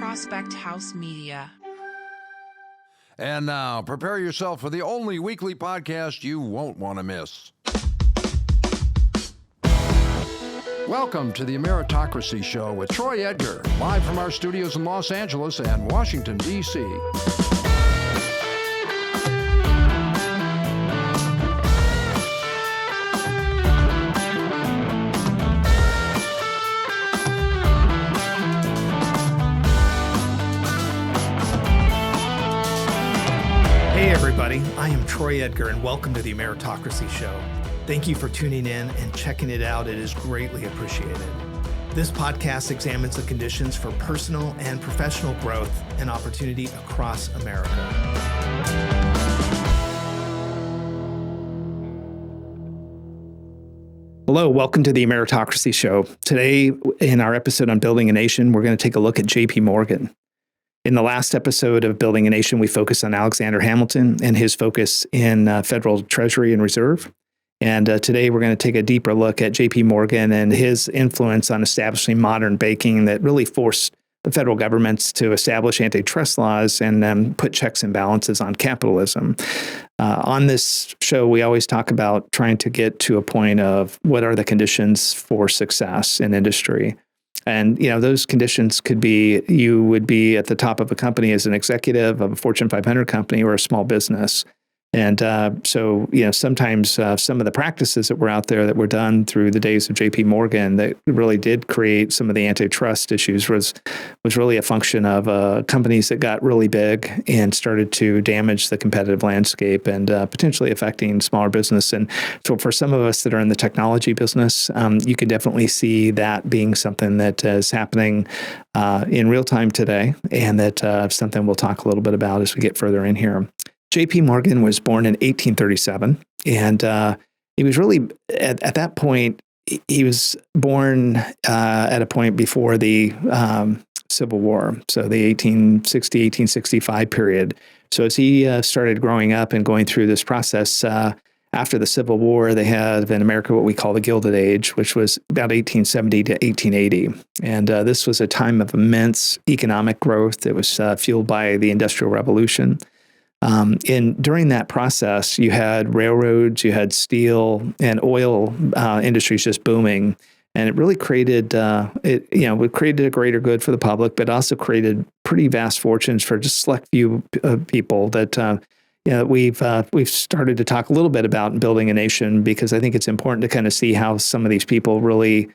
Prospect House Media. And now, prepare yourself for the only weekly podcast you won't want to miss. Welcome to the Ameritocracy Show with Troy Edgar, live from our studios in Los Angeles and Washington, D.C. Hey everybody, I am Troy Edgar and welcome to the Ameritocracy Show. Thank you for tuning in and checking it out. It is greatly appreciated. This podcast examines the conditions for personal and professional growth and opportunity across America. Hello, welcome to the Ameritocracy Show. Today, in our episode on Building a Nation, we're going to take a look at J.P. Morgan. In the last episode of Building a Nation, we focused on Alexander Hamilton and his focus in federal treasury and reserve. And today we're going to take a deeper look at J.P. Morgan and his influence on establishing modern banking that really forced the federal governments to establish antitrust laws and put checks and balances on capitalism. On this show, we always talk about trying to get to a point of what are the conditions for success in industry. And, you know, those conditions could be you would be at the top of a company as an executive of a Fortune 500 company or a small business. And so, you know, sometimes some of the practices that were out there that were done through the days of J.P. Morgan that really did create some of the antitrust issues was really a function of companies that got really big and started to damage the competitive landscape and potentially affecting smaller business. And so for some of us that are in the technology business, you can definitely see that being something that is happening in real time today, and that something we'll talk a little bit about as we get further in here. J.P. Morgan was born in 1837, and he was really, at that point, he was born at a point before the Civil War, so the 1860-1865 period. So as he started growing up and going through this process, after the Civil War, they had in America what we call the Gilded Age, which was about 1870 to 1880. And this was a time of immense economic growth. It was fueled by the Industrial Revolution. During that process, you had railroads, you had steel and oil industries just booming, and it really created it created a greater good for the public, but also created pretty vast fortunes for just select few people that we've started to talk a little bit about in Building a Nation, because I think it's important to kind of see how some of these people really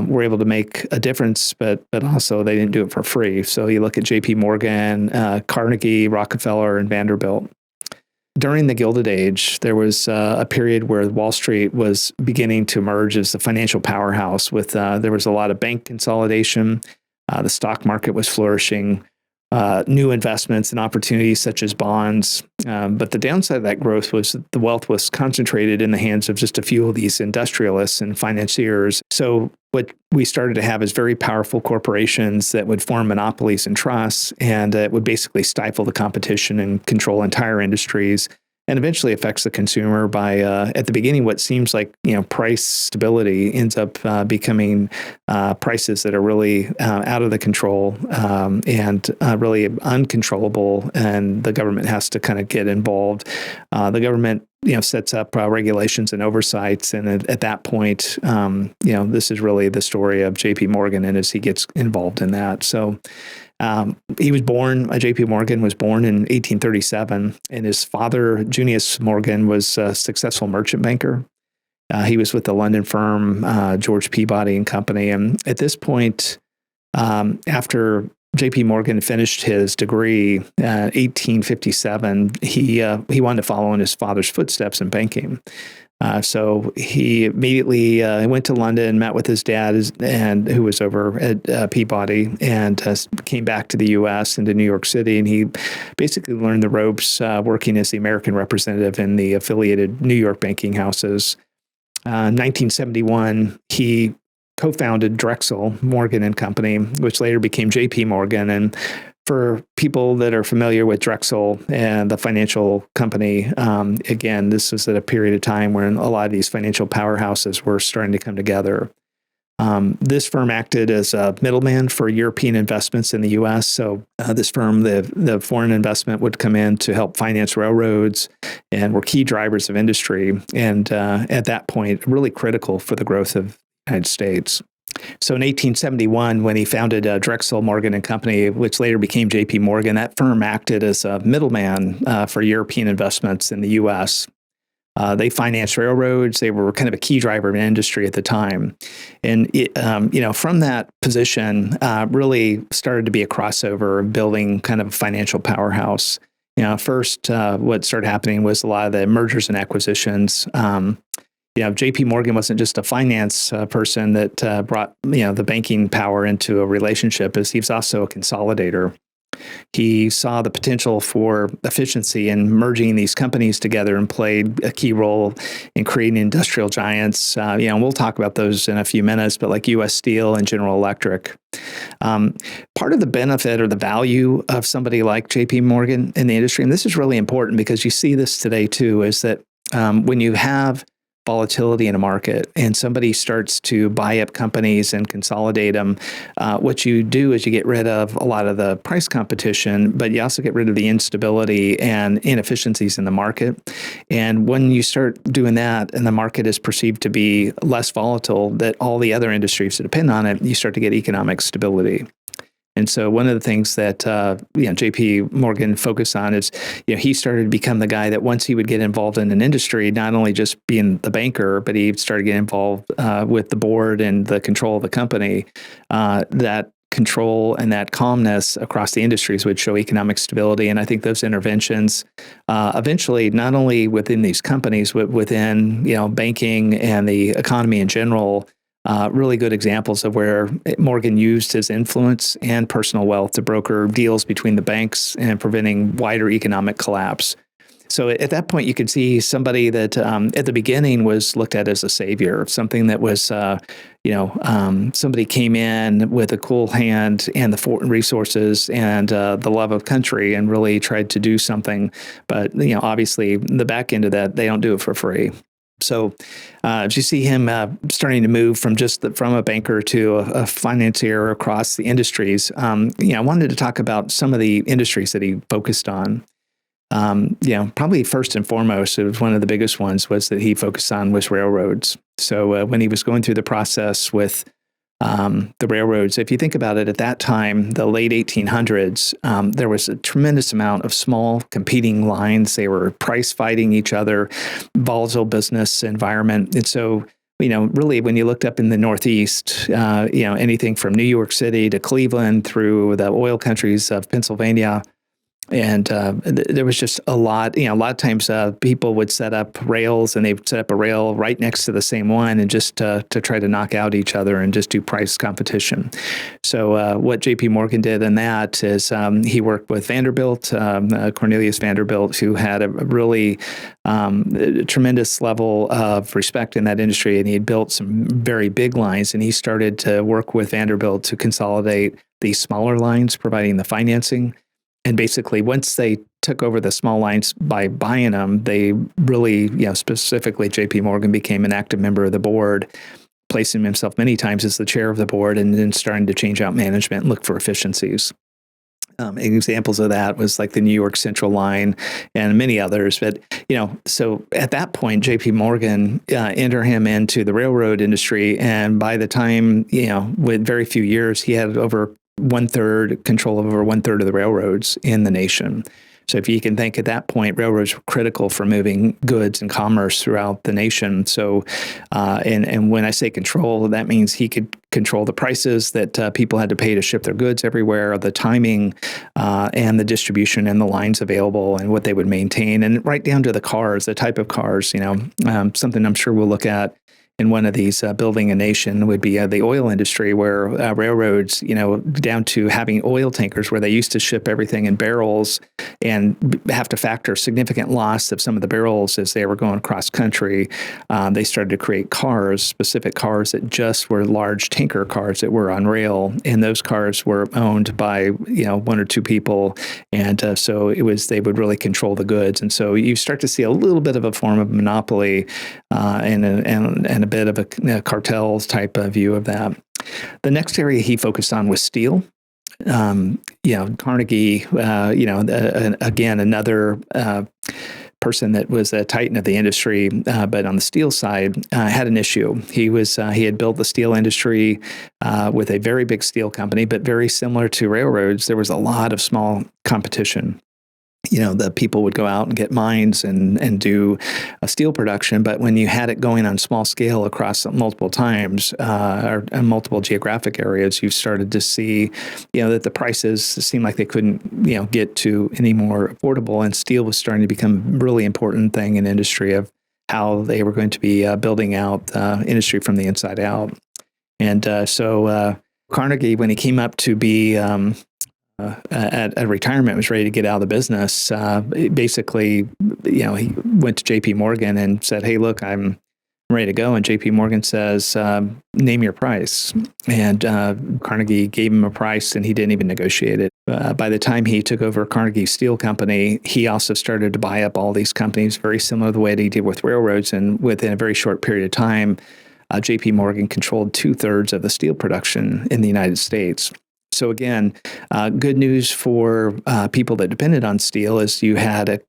were able to make a difference, but also they didn't do it for free. So you look at J.P. Morgan, Carnegie, Rockefeller, and Vanderbilt. During the Gilded Age, there was a period where Wall Street was beginning to emerge as the financial powerhouse. There was a lot of bank consolidation. The stock market was flourishing. New investments and opportunities such as bonds. But the downside of that growth was the wealth was concentrated in the hands of just a few of these industrialists and financiers. So what we started to have is very powerful corporations that would form monopolies and trusts, and it would basically stifle the competition and control entire industries, and eventually affects the consumer by, at the beginning, what seems like, price stability ends up becoming prices that are really out of the control and really uncontrollable, and the government has to kind of get involved. The government, sets up regulations and oversights, and at that point, this is really the story of J.P. Morgan, and as he gets involved in that. So J.P. Morgan was born in 1837, and his father, Junius Morgan, was a successful merchant banker. He was with the London firm, George Peabody and Company. And at this point, after J.P. Morgan finished his degree in 1857, he wanted to follow in his father's footsteps in banking. So he immediately went to London, met with his dad, who was over at Peabody, and came back to the U.S. and to New York City. And he basically learned the ropes working as the American representative in the affiliated New York banking houses. In 1971, he co-founded Drexel Morgan and Company, which later became J.P. Morgan. And for people that are familiar with Drexel and the financial company, again, this was at a period of time when a lot of these financial powerhouses were starting to come together. This firm acted as a middleman for European investments in the U.S. So this firm, the foreign investment would come in to help finance railroads and were key drivers of industry. And at that point, really critical for the growth of the United States. So in 1871, when he founded Drexel Morgan and Company, which later became J.P. Morgan, that firm acted as a middleman for European investments in the U.S. They financed railroads. They were kind of a key driver of industry at the time. And, from that position, really started to be a crossover of building kind of a financial powerhouse. First, what started happening was a lot of the mergers and acquisitions. J.P. Morgan wasn't just a finance person that brought, the banking power into a relationship, as he was also a consolidator. He saw the potential for efficiency in merging these companies together and played a key role in creating industrial giants. And we'll talk about those in a few minutes, but like U.S. Steel and General Electric. Part of the benefit or the value of somebody like J.P. Morgan in the industry, and this is really important because you see this today too, is that when you have volatility in a market and somebody starts to buy up companies and consolidate them, what you do is you get rid of a lot of the price competition, but you also get rid of the instability and inefficiencies in the market. And when you start doing that and the market is perceived to be less volatile, that all the other industries that depend on it, you start to get economic stability. And so one of the things that J.P. Morgan focused on is, he started to become the guy that once he would get involved in an industry, not only just being the banker, but he started getting involved with the board and the control of the company. That control and that calmness across the industries would show economic stability. And I think those interventions eventually, not only within these companies, but within banking and the economy in general, really good examples of where Morgan used his influence and personal wealth to broker deals between the banks and preventing wider economic collapse. So at that point, you could see somebody that at the beginning was looked at as a savior, something that was, somebody came in with a cool hand and the resources and the love of country and really tried to do something. But, obviously, the back end of that, they don't do it for free. So as you see him starting to move from a banker to a financier across the industries, I wanted to talk about some of the industries that he focused on. Probably first and foremost, it was one of the biggest ones was that he focused on was railroads. So when he was going through the process with the railroads, if you think about it, at that time, the late 1800s, there was a tremendous amount of small competing lines. They were price fighting each other, volatile business environment. And so, really, when you looked up in the Northeast, anything from New York City to Cleveland through the oil countries of Pennsylvania, and there was just a lot, a lot of times people would set up rails and they would set up a rail right next to the same one and just to try to knock out each other and just do price competition. So what J.P. Morgan did in that is he worked with Vanderbilt, Cornelius Vanderbilt, who had a really tremendous level of respect in that industry. And he had built some very big lines, and he started to work with Vanderbilt to consolidate these smaller lines, providing the financing. And basically, once they took over the small lines by buying them, they really, specifically J.P. Morgan became an active member of the board, placing himself many times as the chair of the board and then starting to change out management and look for efficiencies. Examples of that was like the New York Central line and many others. But, so at that point, J.P. Morgan entered him into the railroad industry. And by the time, with very few years, he had over control of over one third of the railroads in the nation. So if you can think at that point, railroads were critical for moving goods and commerce throughout the nation. So, and when I say control, that means he could control the prices that people had to pay to ship their goods everywhere, the timing and the distribution and the lines available and what they would maintain, and right down to the cars, the type of cars, something I'm sure we'll look at in one of these building a nation would be the oil industry, where railroads, down to having oil tankers where they used to ship everything in barrels and have to factor significant loss of some of the barrels as they were going across country. They started to create cars, specific cars that just were large tanker cars that were on rail. And those cars were owned by, one or two people. And so they would really control the goods. And so you start to see a little bit of a form of monopoly and a bit of a cartel type of view of that. The next area he focused on was steel. Carnegie, again, another person that was a titan of the industry, but on the steel side, had an issue. He had built the steel industry with a very big steel company, but very similar to railroads, there was a lot of small competition. The people would go out and get mines and do steel production. But when you had it going on small scale across multiple times or multiple geographic areas, you started to see, that the prices seemed like they couldn't, get to any more affordable. And steel was starting to become a really important thing in industry of how they were going to be building out industry from the inside out. And so Carnegie, when he came up to be at retirement, was ready to get out of the business. Basically, he went to J.P. Morgan and said, "Hey, look, I'm ready to go." And J.P. Morgan says, "Name your price." And Carnegie gave him a price, and he didn't even negotiate it. By the time he took over Carnegie Steel Company, he also started to buy up all these companies, very similar to the way that he did with railroads. And within a very short period of time, J.P. Morgan controlled 2/3 of the steel production in the United States. So again, good news for people that depended on steel is you had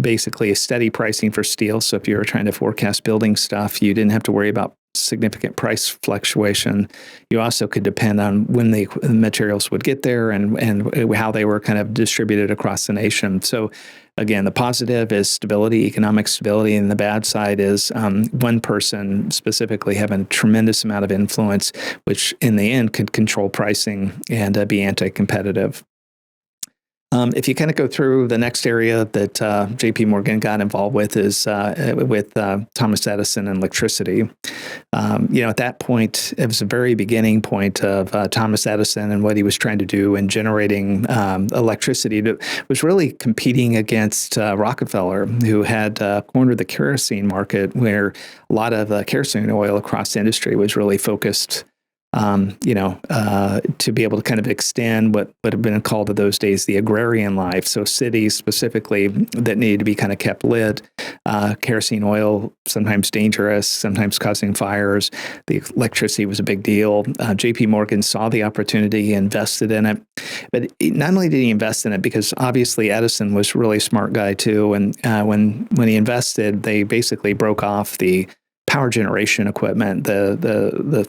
basically a steady pricing for steel. So if you were trying to forecast building stuff, you didn't have to worry about significant price fluctuation. You also could depend on when the materials would get there and how they were kind of distributed across the nation. So again, the positive is stability, economic stability, and the bad side is one person specifically having a tremendous amount of influence, which in the end could control pricing and be anti-competitive. If you kind of go through the next area that J.P. Morgan got involved with is with Thomas Edison and electricity. At that point, it was a very beginning point of Thomas Edison and what he was trying to do in generating electricity. That was really competing against Rockefeller, who had cornered the kerosene market, where a lot of kerosene oil across the industry was really focused to be able to kind of extend what would have been called in those days the agrarian life. So cities specifically that needed to be kind of kept lit. Kerosene oil, sometimes dangerous, sometimes causing fires. The electricity was a big deal. J.P. Morgan saw the opportunity, invested in it. But not only did he invest in it, because obviously Edison was a really smart guy too. And when he invested, they basically broke off the power generation equipment, the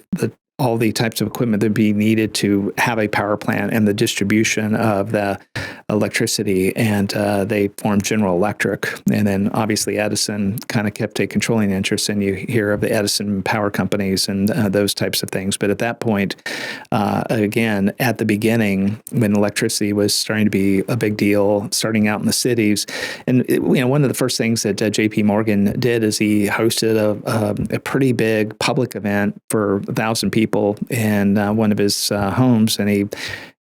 all the types of equipment that would be needed to have a power plant and the distribution of the electricity. And they formed General Electric. And then obviously Edison kind of kept a controlling interest, and you hear of the Edison power companies and those types of things. But at that point, again, at the beginning, when electricity was starting to be a big deal, starting out in the cities, and one of the first things that J.P. Morgan did is he hosted a pretty big public event for 1,000 people in one of his homes, and he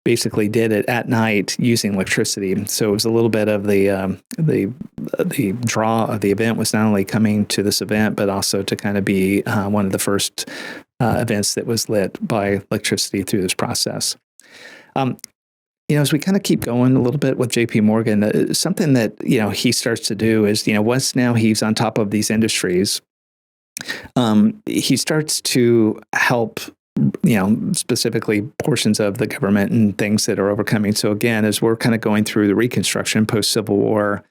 basically did it at night using electricity. So it was a little bit of the draw of the event was not only coming to this event, but also to kind of be one of the first events that was lit by electricity through this process. As we kind of keep going a little bit with J.P. Morgan, something that he starts to do is once now he's on top of these industries, he starts to help specifically portions of the government and things that are overcoming. So again, as we're kind of going through the Reconstruction post-Civil War,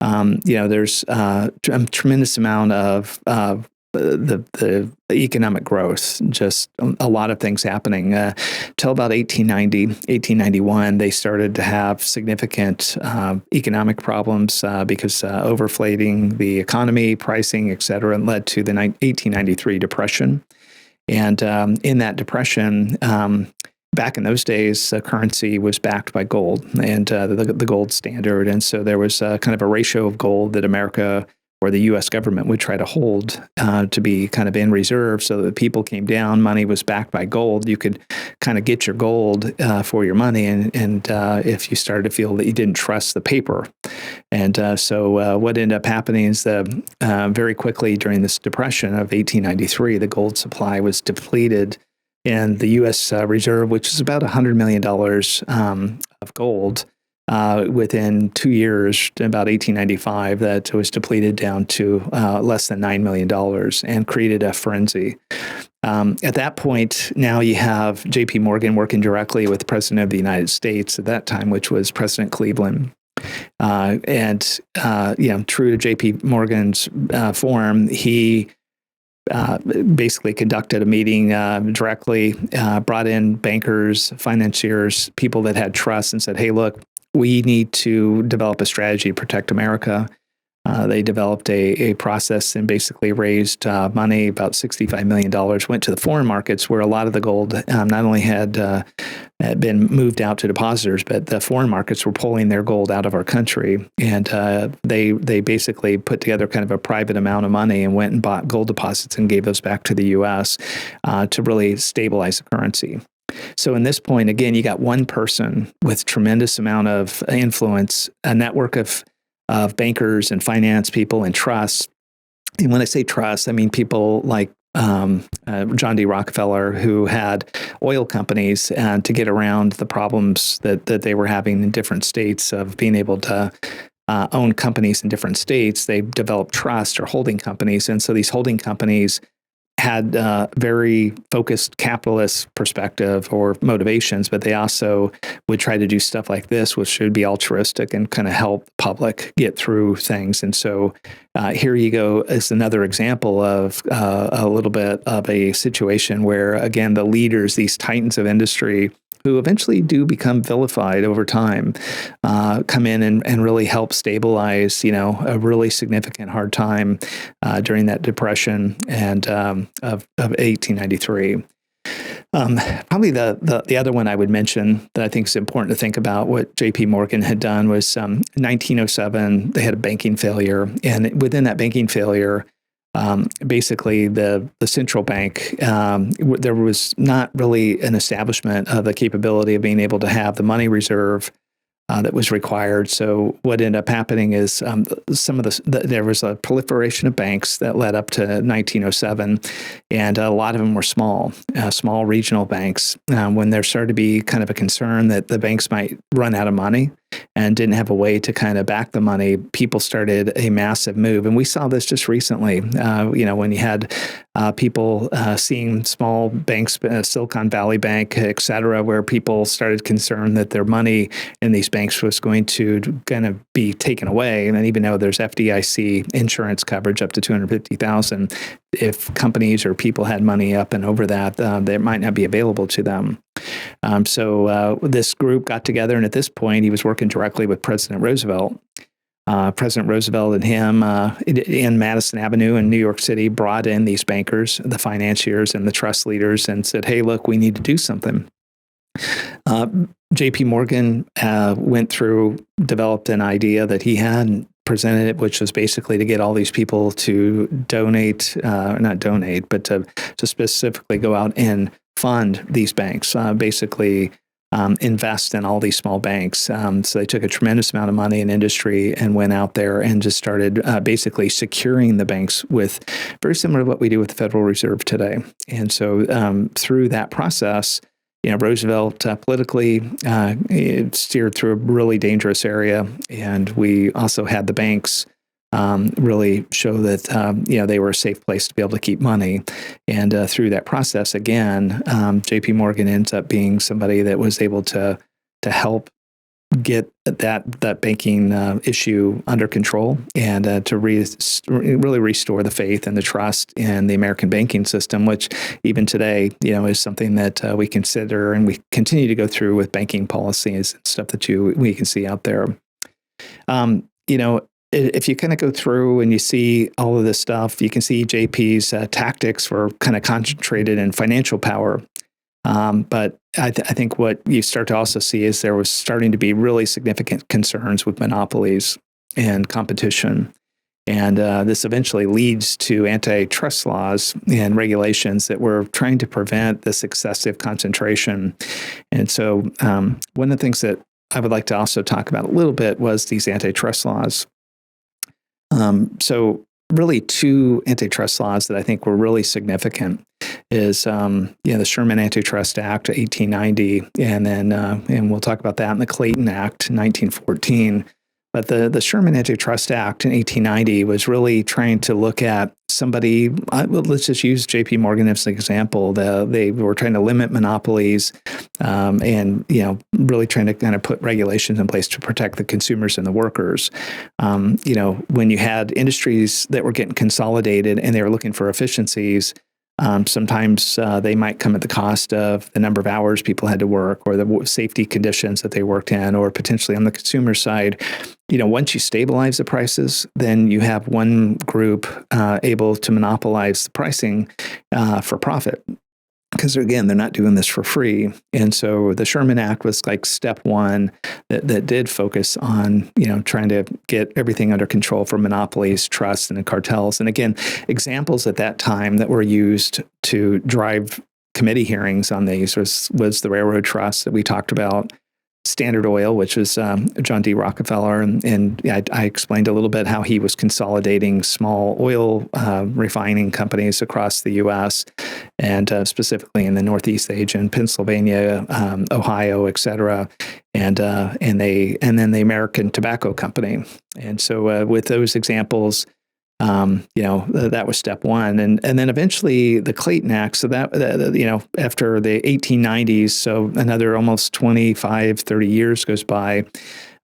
there's a tremendous amount of the economic growth, just a lot of things happening. Till about 1890, 1891, they started to have significant economic problems because overflating the economy, pricing, et cetera, led to the 1893 Depression. And in that depression, back in those days, currency was backed by gold and the gold standard. And so there was kind of a ratio of gold that America or the U.S. government would try to hold to be kind of in reserve, so that people came down, money was backed by gold. You could kind of get your gold for your money, and if you started to feel that you didn't trust the paper. And so what ended up happening is very quickly during this depression of 1893, the gold supply was depleted, and the U.S. Reserve, which is about $100 million of gold, within 2 years, about 1895, that was depleted down to less than $9 million and created a frenzy. At that point, now you have J.P. Morgan working directly with the President of the United States at that time, which was President Cleveland. True to J.P. Morgan's form, he basically conducted a meeting directly, brought in bankers, financiers, people that had trust, and said, hey, look, we need to develop a strategy to protect America. They developed a process and basically raised money, about $65 million, went to the foreign markets where a lot of the gold not only had been moved out to depositors, but the foreign markets were pulling their gold out of our country. And they basically put together kind of a private amount of money and went and bought gold deposits and gave those back to the U.S. To really stabilize the currency. So in this point, again, you got one person with tremendous amount of influence, a network of bankers and finance people and trusts. And when I say trust, I mean people like John D. Rockefeller, who had oil companies to get around the problems that they were having in different states of being able to own companies in different states. They developed trust or holding companies. And so these holding companies had very focused capitalist perspective or motivations, but they also would try to do stuff like this, which should be altruistic and kind of help the public get through things. And so here you go as another example of a little bit of a situation where, again, the leaders, these titans of industry, who eventually do become vilified over time, come in and really help stabilize, a really significant hard time during that depression and of 1893. Probably the other one I would mention that I think is important to think about what J.P. Morgan had done was 1907, they had a banking failure. And within that banking failure, basically the central bank, there was not really an establishment of the capability of being able to have the money reserve that was required. So what ended up happening is there was a proliferation of banks that led up to 1907, and a lot of them were small regional banks. When there started to be kind of a concern that the banks might run out of money and didn't have a way to kind of back the money, people started a massive move. And we saw this just recently, when you had people seeing small banks, Silicon Valley Bank, et cetera, where people started concerned that their money in these banks was going to kind of be taken away. And even though there's FDIC insurance coverage up to $250,000, if companies or people had money up and over that, that might not be available to them. So this group got together, and at this point, he was working directly with President Roosevelt. President Roosevelt and him in Madison Avenue in New York City brought in these bankers, the financiers and the trust leaders, and said, hey, look, we need to do something. J.P. Morgan developed an idea that he had and presented it, which was basically to get all these people to not donate, but to specifically go out and fund these banks, basically invest in all these small banks. So they took a tremendous amount of money in industry and went out there and just started basically securing the banks with very similar to what we do with the Federal Reserve today. And so through that process, Roosevelt politically steered through a really dangerous area, and we also had the banks really show that they were a safe place to be able to keep money. And through that process, again, J.P. Morgan ends up being somebody that was able to help get that banking issue under control and to really restore the faith and the trust in the American banking system, which even today, is something that we consider and we continue to go through with banking policies and stuff that we can see out there. If you kind of go through and you see all of this stuff, you can see JP's tactics were kind of concentrated in financial power. But I think what you start to also see is there was starting to be really significant concerns with monopolies and competition. And this eventually leads to antitrust laws and regulations that were trying to prevent this excessive concentration. And so one of the things that I would like to also talk about a little bit was these antitrust laws. So really two antitrust laws that I think were really significant. Is the Sherman Antitrust Act, 1890, and then and we'll talk about that, and the Clayton Act, 1914. But the Sherman Antitrust Act in 1890 was really trying to look at somebody. Let's just use J.P. Morgan as an example. They were trying to limit monopolies, and really trying to kind of put regulations in place to protect the consumers and the workers. When you had industries that were getting consolidated and they were looking for efficiencies. Sometimes they might come at the cost of the number of hours people had to work or the safety conditions that they worked in, or potentially on the consumer side. Once you stabilize the prices, then you have one group able to monopolize the pricing for profit. Because again, they're not doing this for free. And so the Sherman Act was like step one that did focus on, trying to get everything under control for monopolies, trusts, and cartels. And again, examples at that time that were used to drive committee hearings on these was the railroad trust that we talked about, Standard Oil, which was John D. Rockefeller. And I explained a little bit how he was consolidating small oil refining companies across the U.S. and specifically in the Northeast region, Pennsylvania, Ohio, et cetera. And then the American Tobacco Company. And so with those examples, that was step one. And then eventually the Clayton Act. So that, after the 1890s, so another almost 25, 30 years goes by,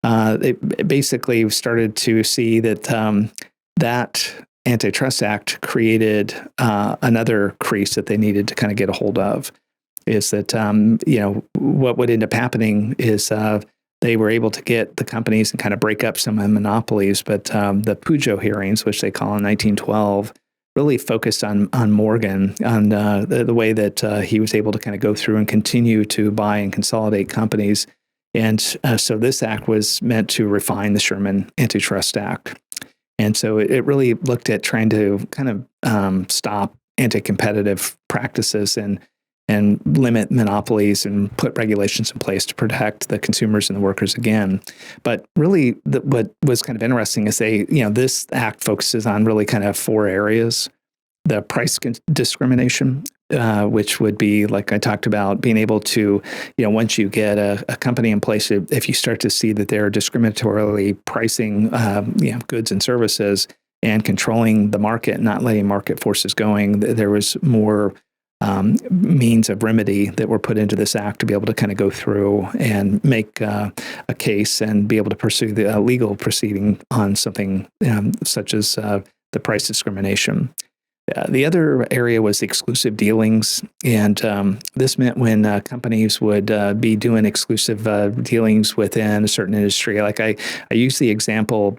they basically started to see that that Antitrust Act created another crease that they needed to kind of get a hold of. Is that, what would end up happening is they were able to get the companies and kind of break up some of the monopolies. But the Pujo hearings, which they call in 1912, really focused on Morgan, on the way that he was able to kind of go through and continue to buy and consolidate companies. And so this act was meant to refine the Sherman Antitrust Act. And so it really looked at trying to kind of stop anti-competitive practices and limit monopolies and put regulations in place to protect the consumers and the workers again. But really, what was kind of interesting is this act focuses on really kind of four areas. The price discrimination, which would be, like I talked about, being able to, once you get a company in place, if you start to see that they're discriminatorily pricing, goods and services and controlling the market, not letting market forces going, there was more means of remedy that were put into this act to be able to kind of go through and make a case and be able to pursue the legal proceeding on something such as the price discrimination. The other area was exclusive dealings, and this meant when companies would be doing exclusive dealings within a certain industry. Like I use the example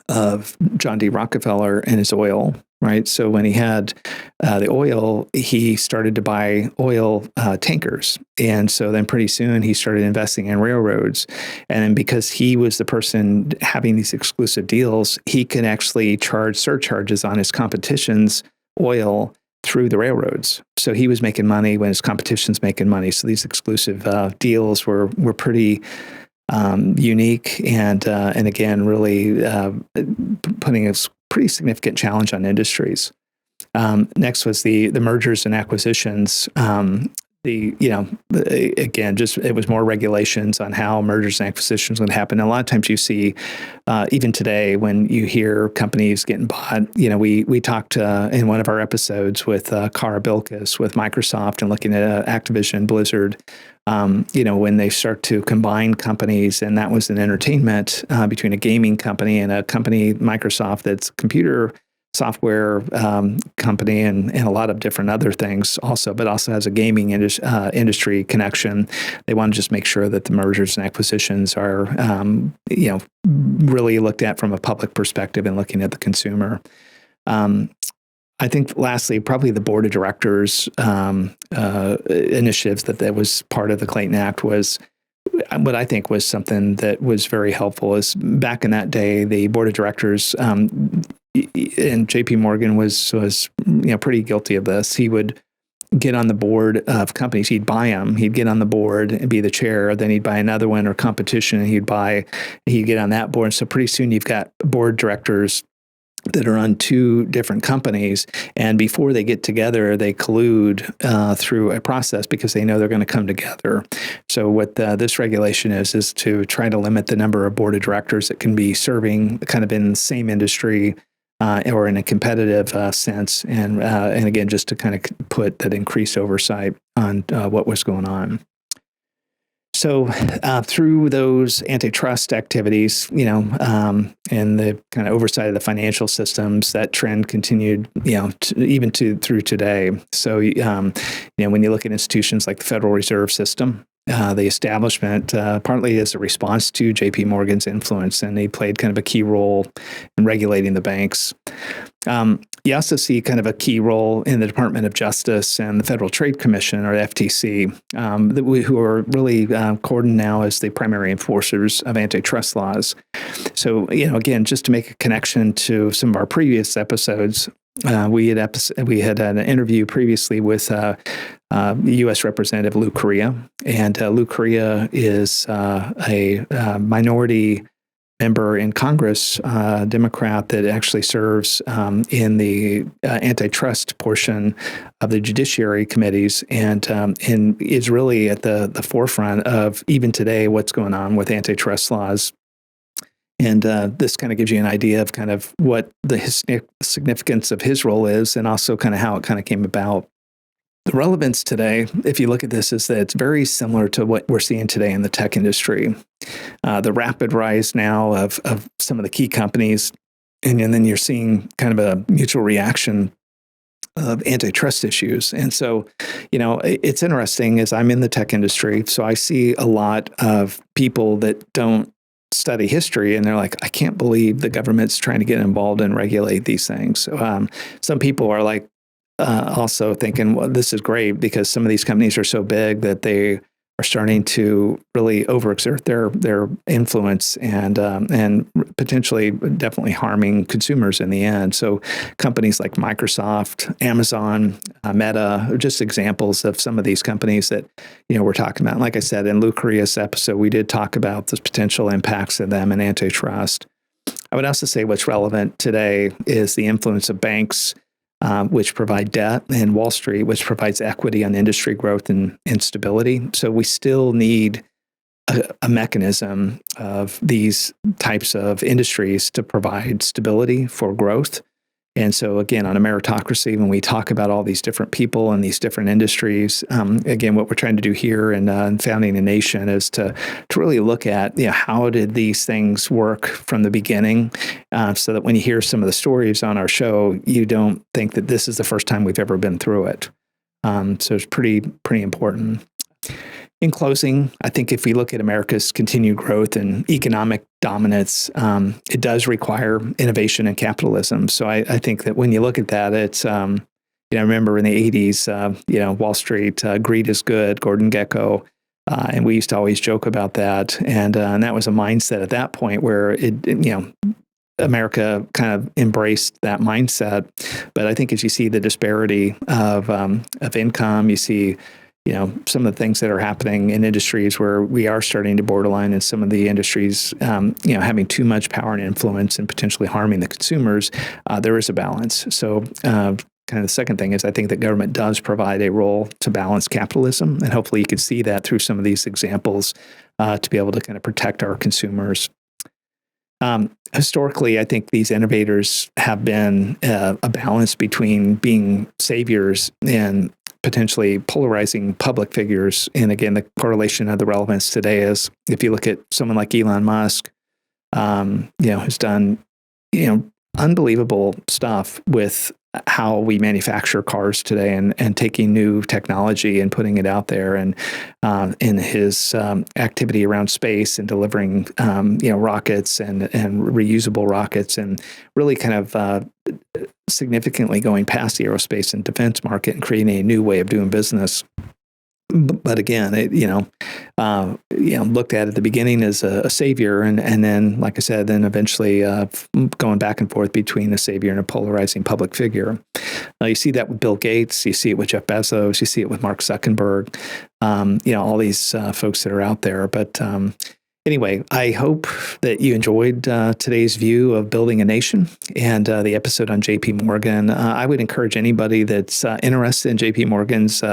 of John D. Rockefeller and his oil, right? So when he had the oil, he started to buy oil tankers. And so then pretty soon he started investing in railroads. And then because he was the person having these exclusive deals, he could actually charge surcharges on his competition's oil through the railroads. So he was making money when his competition's making money. So these exclusive deals were pretty unique and again, really putting a pretty significant challenge on industries. Next was the mergers and acquisitions. Again, just it was more regulations on how mergers and acquisitions would happen. And a lot of times you see, even today, when you hear companies getting bought, we talked in one of our episodes with Cara Bilkis with Microsoft and looking at Activision, Blizzard, when they start to combine companies, and that was an entertainment between a gaming company and a company, Microsoft, that's computer software company and a lot of different other things also, but also has a gaming industry connection. They want to just make sure that the mergers and acquisitions are, really looked at from a public perspective and looking at the consumer. I think lastly, probably the board of directors initiatives that was part of the Clayton Act was what I think was something that was very helpful. Is back in that day, the board of directors, and J.P. Morgan was pretty guilty of this. He would get on the board of companies. He'd buy them. He'd get on the board and be the chair. Then he'd buy another one or competition, and he'd get on that board. So pretty soon you've got board directors that are on two different companies, and before they get together, they collude through a process because they know they're going to come together. So what this regulation is to try to limit the number of board of directors that can be serving kind of in the same industry or in a competitive sense, and again, just to kind of put that increased oversight on what was going on. So through those antitrust activities, and the kind of oversight of the financial systems, that trend continued, even through today. So, when you look at institutions like the Federal Reserve System, the establishment partly as a response to J.P. Morgan's influence, and he played kind of a key role in regulating the banks. You also see kind of a key role in the Department of Justice and the Federal Trade Commission, or FTC, who are really coordinated now as the primary enforcers of antitrust laws. So, again, just to make a connection to some of our previous episodes, we had an interview previously with U.S. Representative Lou Correa, and Lou Correa is a minority member in Congress, Democrat, that actually serves in the antitrust portion of the judiciary committees, and is really at the forefront of, even today, what's going on with antitrust laws. And this kind of gives you an idea of kind of what the significance of his role is, and also kind of how it kind of came about. The relevance today, if you look at this, is that it's very similar to what we're seeing today in the tech industry. The rapid rise now of some of the key companies, and then you're seeing kind of a mutual reaction of antitrust issues. And so, it's interesting, as I'm in the tech industry, so I see a lot of people that don't study history, and they're like, I can't believe the government's trying to get involved and regulate these things. Some people are like, also thinking, well, this is great because some of these companies are so big that they are starting to really overexert their influence and potentially definitely harming consumers in the end. So companies like Microsoft, Amazon, Meta are just examples of some of these companies that we're talking about. And like I said, in Lou Correa's episode, we did talk about the potential impacts of them in antitrust. I would also say what's relevant today is the influence of banks, which provide debt, and Wall Street, which provides equity on industry growth and stability. So we still need a mechanism of these types of industries to provide stability for growth. And so again, on Ameritocracy, when we talk about all these different people and these different industries, again, what we're trying to do here in Founding a Nation is to really look at how did these things work from the beginning, so that when you hear some of the stories on our show, you don't think that this is the first time we've ever been through it. So it's pretty important. In closing, I think if we look at America's continued growth and economic dominance, it does require innovation and capitalism. So I think that when you look at that, it's, I remember in the 80s, Wall Street, greed is good, Gordon Gekko, and we used to always joke about that. And that was a mindset at that point where America kind of embraced that mindset. But I think as you see the disparity of income, you see some of the things that are happening in industries where we are starting to borderline in some of the industries, having too much power and influence and potentially harming the consumers, there is a balance. So kind of the second thing is I think that government does provide a role to balance capitalism. And hopefully you can see that through some of these examples to be able to kind of protect our consumers. Historically, I think these innovators have been a balance between being saviors and potentially polarizing public figures. And again, the correlation of the relevance today is if you look at someone like Elon Musk, who's done, unbelievable stuff with how we manufacture cars today and taking new technology and putting it out there, and in his activity around space and delivering, rockets and reusable rockets, and really kind of significantly going past the aerospace and defense market and creating a new way of doing business. But again, looked at the beginning as a savior, and then, like I said, then eventually going back and forth between a savior and a polarizing public figure. You see that with Bill Gates, you see it with Jeff Bezos, you see it with Mark Zuckerberg, all these folks that are out there. But Anyway, I hope that you enjoyed today's view of building a nation and the episode on J.P. Morgan. I would encourage anybody that's interested in J.P. Morgan's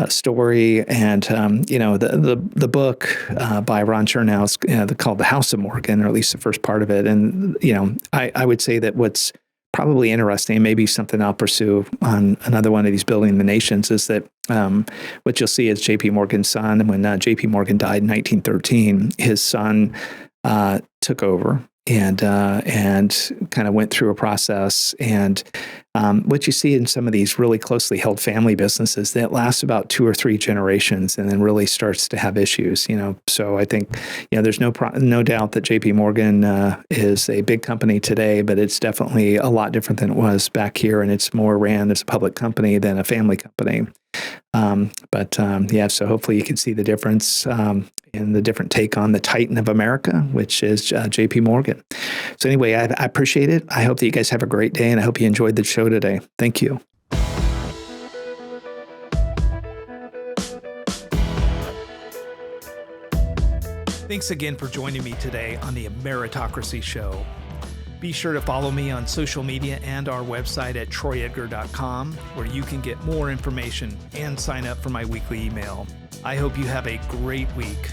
story and the book by Ron Chernow called The House of Morgan, or at least the first part of it. And I would say that what's probably interesting, maybe something I'll pursue on another one of these Building the Nations, is that what you'll see is J.P. Morgan's son. When J.P. Morgan died in 1913, his son took over and kind of went through a process. And what you see in some of these really closely held family businesses, that lasts about 2 or 3 generations and then really starts to have issues. So I think there's no doubt that J.P. Morgan is a big company today, but it's definitely a lot different than it was back here, and it's more ran as a public company than a family company. So hopefully you can see the difference in the different take on the Titan of America, which is J.P. Morgan. So anyway, I appreciate it. I hope that you guys have a great day, and I hope you enjoyed the show today. Thank you. Thanks again for joining me today on the Ameritocracy Show. Be sure to follow me on social media and our website at troyedgar.com, where you can get more information and sign up for my weekly email. I hope you have a great week.